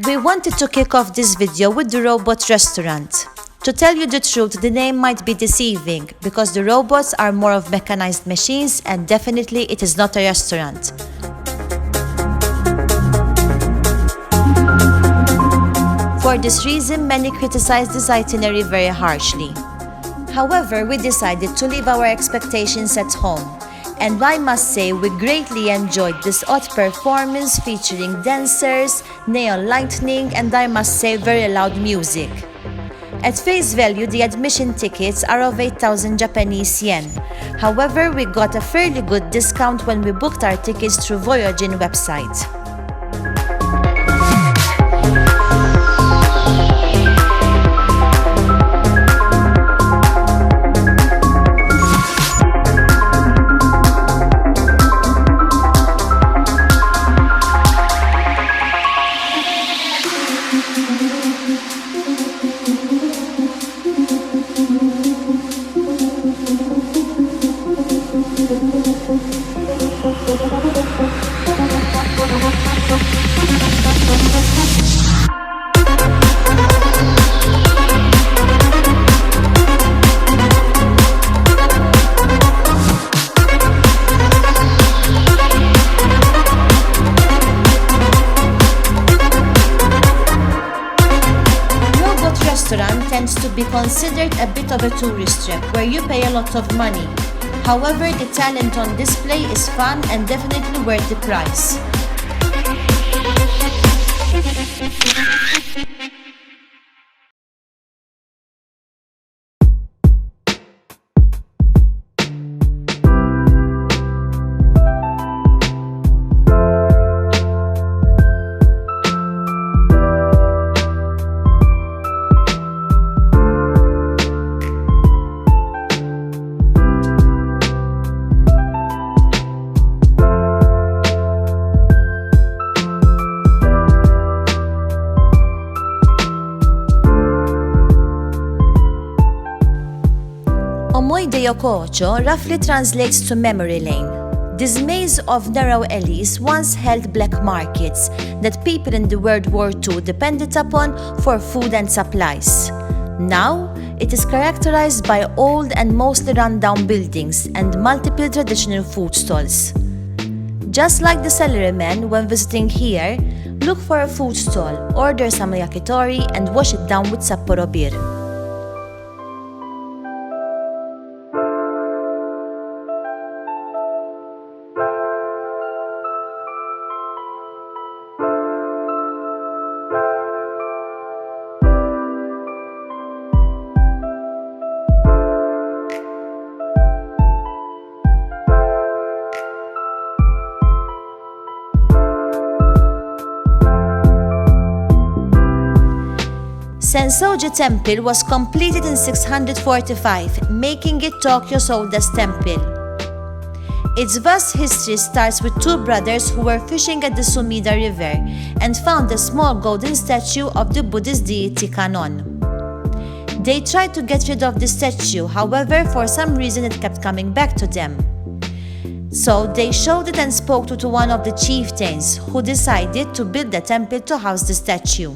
We wanted to kick off this video with the robot restaurant. To tell you the truth, the name might be deceiving because the robots are more of mechanized machines and definitely it is not a restaurant. For this reason, many criticized this itinerary very harshly. However, we decided to leave our expectations at home. And I must say we greatly enjoyed this odd performance featuring dancers, neon lightning and I must say very loud music. At face value, the admission tickets are of 8,000 Japanese yen. However, we got a fairly good discount when we booked our tickets through Voyagin website. Tends to be considered a bit of a tourist trap where you pay a lot of money. However, the talent on display is fun and definitely worth the price. Omoide Yokocho roughly translates to memory lane. This maze of narrow alleys once held black markets that people in the World War II depended upon for food and supplies. Now, it is characterized by old and mostly run-down buildings and multiple traditional food stalls. Just like the salaryman when visiting here, look for a food stall, order some yakitori and wash it down with Sapporo beer. Sensoji Temple was completed in 645, making it Tokyo's oldest temple. Its vast history starts with two brothers who were fishing at the Sumida River and found a small golden statue of the Buddhist deity Kannon. They tried to get rid of the statue, however, for some reason it kept coming back to them. So they showed it and spoke to one of the chieftains, who decided to build a temple to house the statue.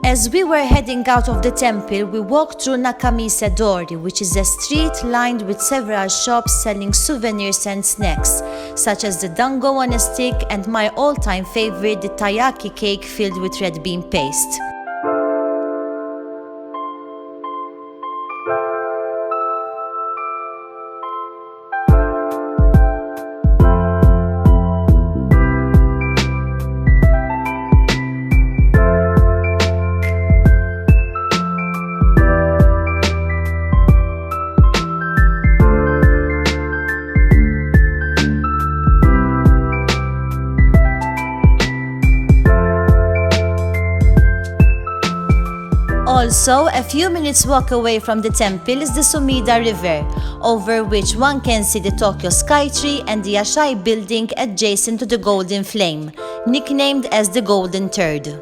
As we were heading out of the temple, we walked through Nakamise Dori, which is a street lined with several shops selling souvenirs and snacks, such as the dango on a stick and my all-time favorite, the taiyaki cake filled with red bean paste. Also, a few minutes walk away from the temple is the Sumida River, over which one can see the Tokyo Skytree and the Ashai building adjacent to the Golden Flame, nicknamed as the Golden Third.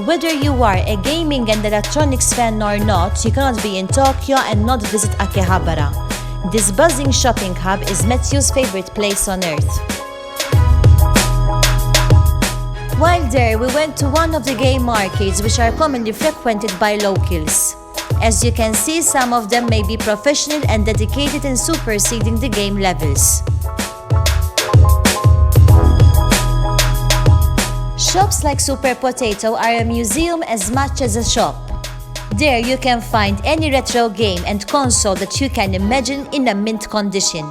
Whether you are a gaming and electronics fan or not, you cannot be in Tokyo and not visit Akihabara. This buzzing shopping hub is Matthew's favorite place on earth. While there, we went to one of the game arcades which are commonly frequented by locals. As you can see, some of them may be professional and dedicated in superseding the game levels. Shops like Super Potato are a museum as much as a shop. There you can find any retro game and console that you can imagine in a mint condition.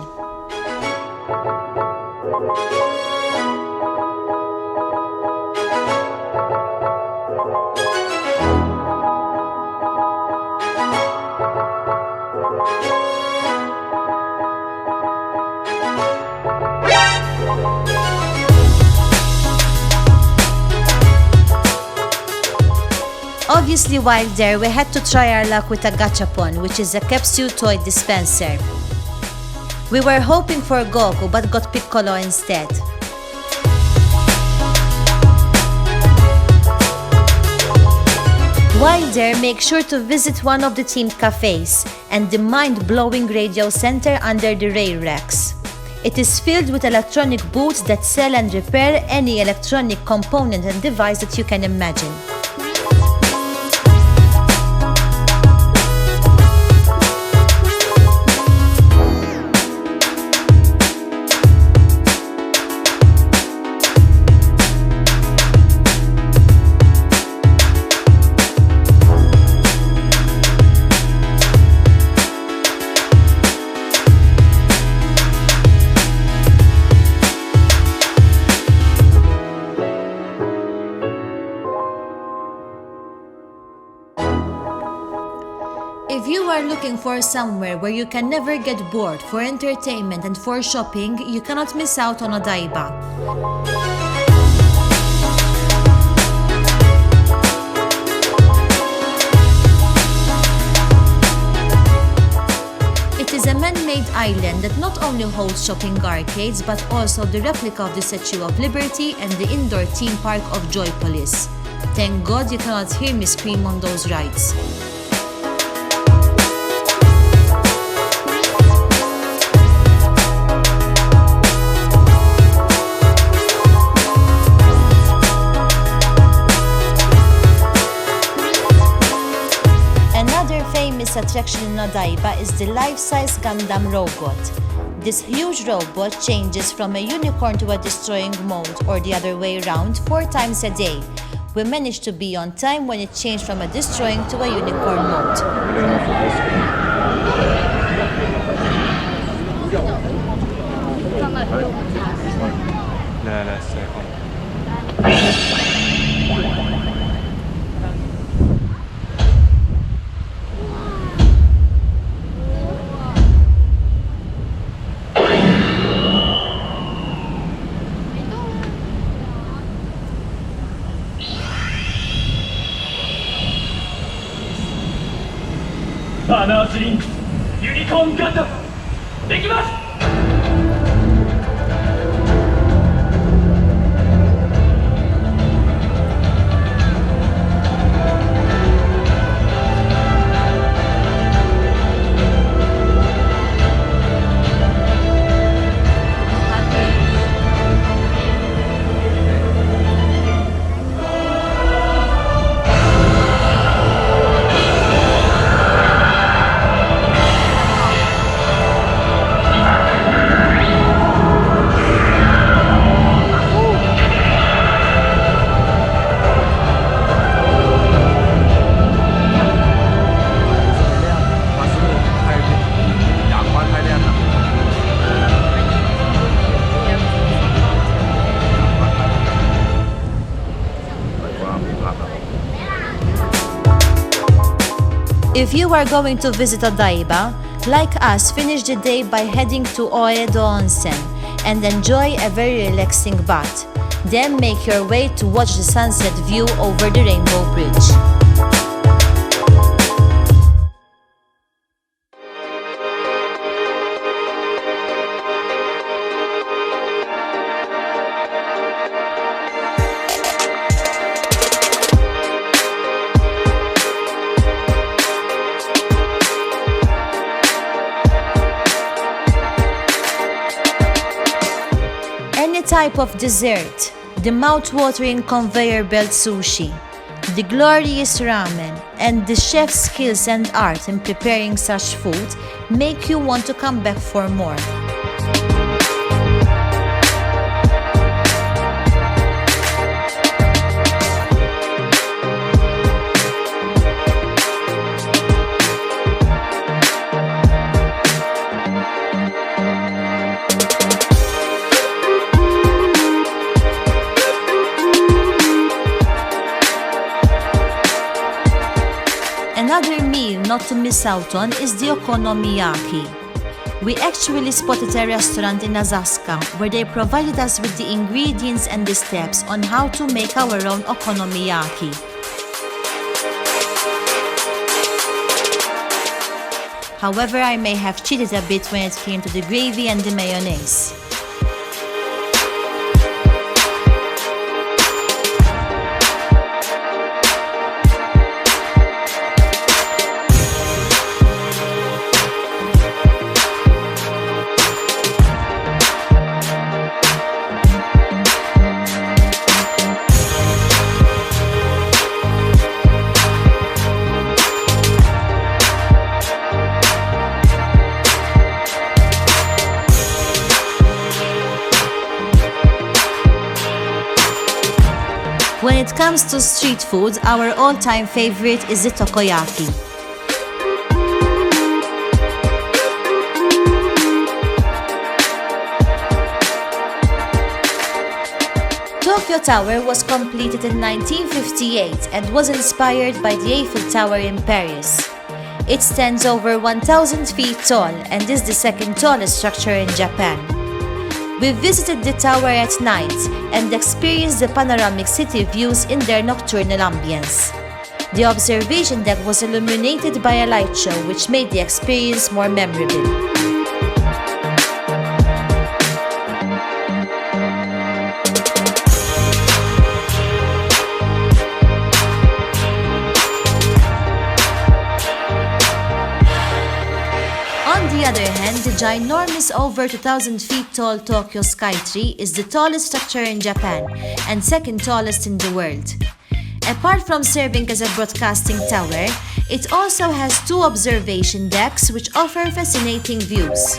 Obviously, while there, we had to try our luck with a gachapon, which is a capsule toy dispenser. We were hoping for Goku, but got Piccolo instead. While there, make sure to visit one of the themed cafes and the mind-blowing radio center under the rail racks. It is filled with electronic booths that sell and repair any electronic component and device that you can imagine. If you are looking for somewhere where you can never get bored for entertainment and for shopping, you cannot miss out on Odaiba. It is a man-made island that not only holds shopping arcades but also the replica of the Statue of Liberty and the indoor theme park of Joypolis. Thank God you cannot hear me scream on those rides. Another famous attraction in Odaiba is the life-size Gundam robot. This huge robot changes from a unicorn to a destroying mode, or the other way around, 4 times a day. We managed to be on time when it changed from a destroying to a unicorn mode. لا سيكونバナースリンクスユニコーンガンダムできます。If you are going to visit Odaiba, like us, finish the day by heading to Omoide Onsen and enjoy a very relaxing bath. Then make your way to watch the sunset view over the Rainbow Bridge. Type of dessert, the mouth-watering conveyor belt sushi, the glorious ramen, and the chef's skills and art in preparing such food make you want to come back for more. Another meal not to miss out on is the okonomiyaki. We actually spotted a restaurant in Asakusa where they provided us with the ingredients and the steps on how to make our own okonomiyaki. However, I may have cheated a bit when it came to the gravy and the mayonnaise. When it comes to street food, our all-time favorite is the takoyaki. Tokyo Tower was completed in 1958 and was inspired by the Eiffel Tower in Paris. It stands over 1,000 feet tall and is the second tallest structure in Japan. We visited the tower at night and experienced the panoramic city views in their nocturnal ambience. The observation deck was illuminated by a light show which made the experience more memorable. On the other hand, the ginormous over 2,000 feet tall Tokyo Skytree is the tallest structure in Japan and second tallest in the world. Apart from serving as a broadcasting tower, it also has 2 observation decks which offer fascinating views.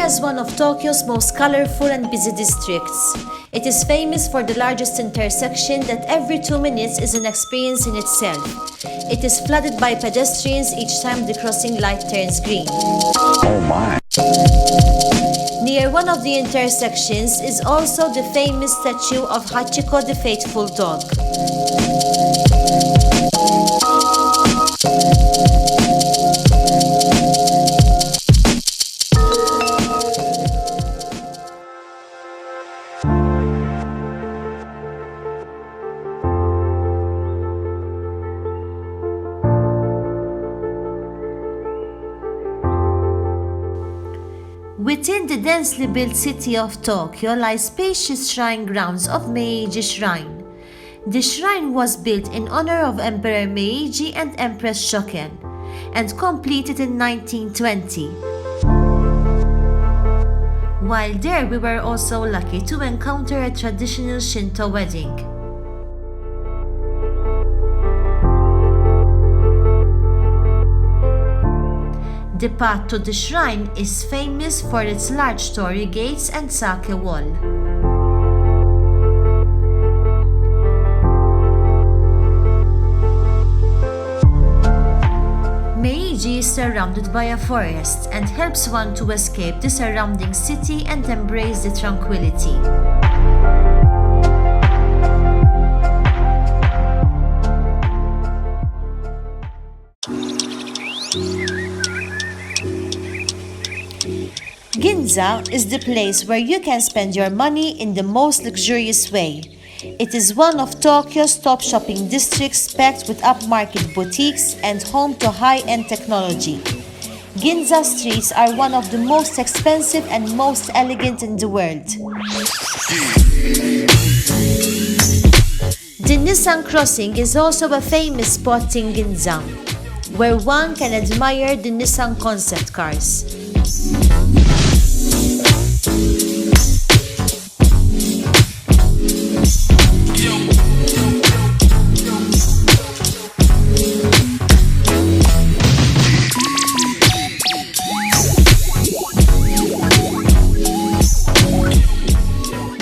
Shibuya is one of Tokyo's most colorful and busy districts. It is famous for the largest intersection that every 2 minutes is an experience in itself. It is flooded by pedestrians each time the crossing light turns green. Oh my. Near one of the intersections is also the famous statue of Hachiko the Faithful Dog. Within the densely built city of Tokyo lie spacious shrine grounds of Meiji Shrine. The shrine was built in honor of Emperor Meiji and Empress Shoken, and completed in 1920. While there, we were also lucky to encounter a traditional Shinto wedding. The path to the shrine is famous for its large torii gates and sake wall. Meiji is surrounded by a forest and helps one to escape the surrounding city and embrace the tranquility. Ginza is the place where you can spend your money in the most luxurious way. It is one of Tokyo's top shopping districts packed with upmarket boutiques and home to high-end technology. Ginza streets are one of the most expensive and most elegant in the world. The Nissan crossing is also a famous spot in Ginza, where one can admire the Nissan concept cars.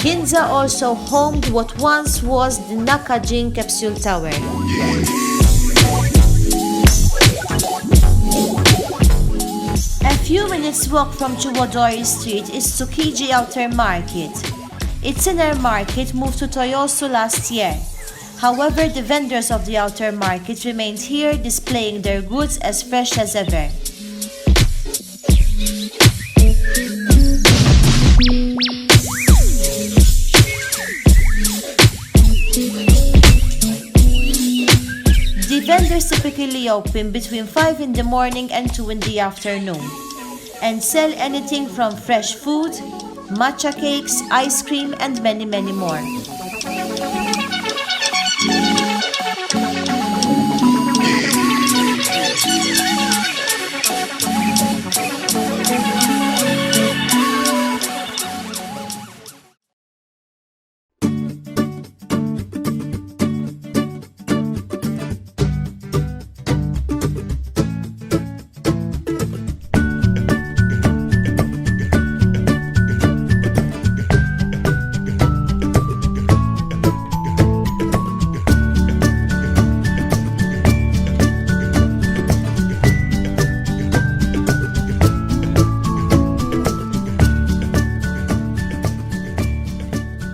Ginza also homed what once was the Nakajin Capsule Tower. A few minutes walk from Chuodori Street is Tsukiji Outer Market. Its inner market moved to Toyosu last year. However, the vendors of the outer market remained here, displaying their goods as fresh as ever. The vendors typically open between 5 in the morning and 2 in the afternoon, and sell anything from fresh food, matcha cakes, ice cream, and many more.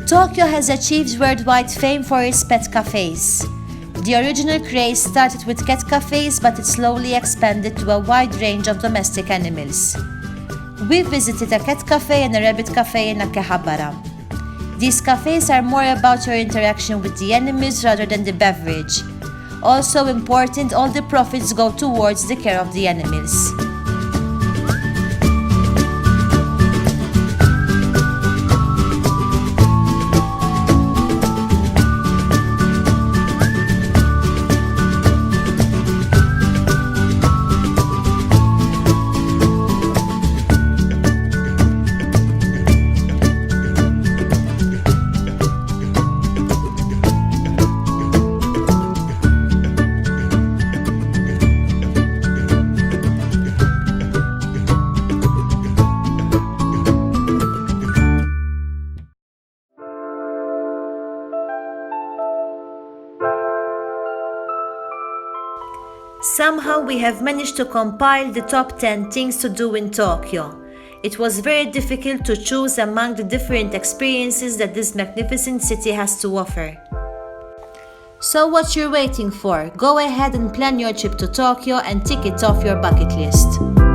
Tokyo has achieved worldwide fame for its pet cafes. The original craze started with cat cafes, but it slowly expanded to a wide range of domestic animals. We visited a cat cafe and a rabbit cafe in Akihabara. These cafes are more about your interaction with the animals rather than the beverage. Also important, all the profits go towards the care of the animals. Somehow we have managed to compile the top 10 things to do in Tokyo. It was very difficult to choose among the different experiences that this magnificent city has to offer. So what you're waiting for? Go ahead and plan your trip to Tokyo and tick it off your bucket list.